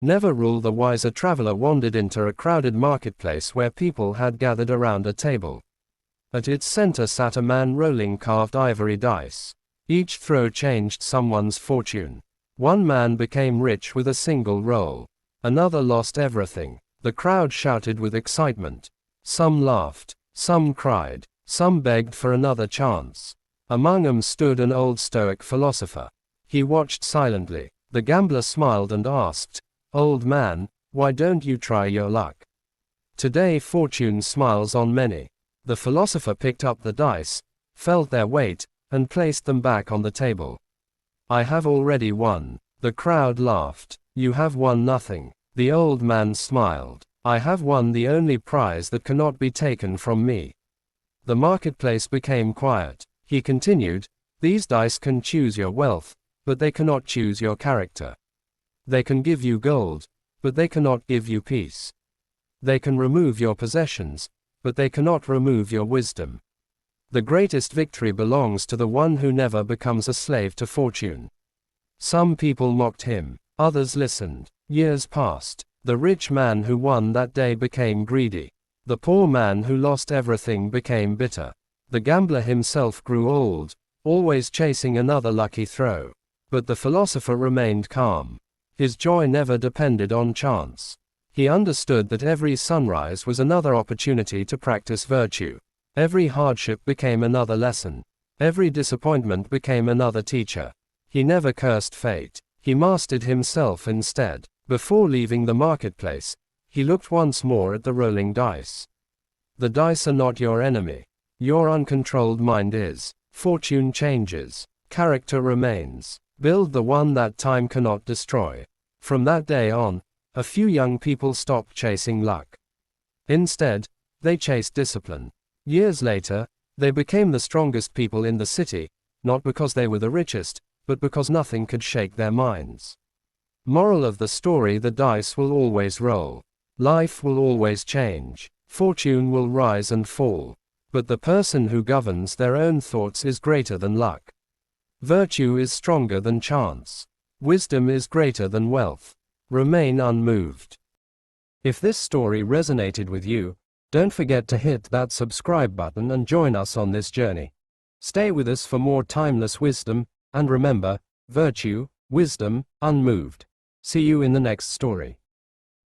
Never rule. The wise. A traveler wandered into a crowded marketplace where people had gathered around a table. At its center sat a man rolling carved ivory dice. Each throw changed someone's fortune. One man became rich with a single roll. Another lost everything. The crowd shouted with excitement. Some laughed. Some cried. Some begged for another chance. Among them stood an old Stoic philosopher. He watched silently. The gambler smiled and asked, "Old man, why don't you try your luck? Today fortune smiles on many." The philosopher picked up the dice, felt their weight, and placed them back on the table. "I have already won." The crowd laughed. "You have won nothing." The old man smiled. "I have won the only prize that cannot be taken from me." The marketplace became quiet. He continued, "These dice can choose your wealth, but they cannot choose your character. They can give you gold, but they cannot give you peace. They can remove your possessions, but they cannot remove your wisdom. The greatest victory belongs to the one who never becomes a slave to fortune." Some people mocked him. Others listened. Years passed. The rich man who won that day became greedy. The poor man who lost everything became bitter. The gambler himself grew old, always chasing another lucky throw. But the philosopher remained calm. His joy never depended on chance. He understood that every sunrise was another opportunity to practice virtue. Every hardship became another lesson. Every disappointment became another teacher. He never cursed fate. He mastered himself instead. Before leaving the marketplace, he looked once more at the rolling dice. The dice are not your enemy. Your uncontrolled mind is. Fortune changes. Character remains. Build the one that time cannot destroy. From that day on, a few young people stopped chasing luck. Instead, they chased discipline. Years later, they became the strongest people in the city, not because they were the richest, but because nothing could shake their minds. Moral of the story: the dice will always roll. Life will always change. Fortune will rise and fall. But the person who governs their own thoughts is greater than luck. Virtue is stronger than chance. Wisdom is greater than wealth. Remain unmoved. If this story resonated with you, don't forget to hit that subscribe button and join us on this journey. Stay with us for more timeless wisdom, and remember, virtue, wisdom, unmoved. See you in the next story.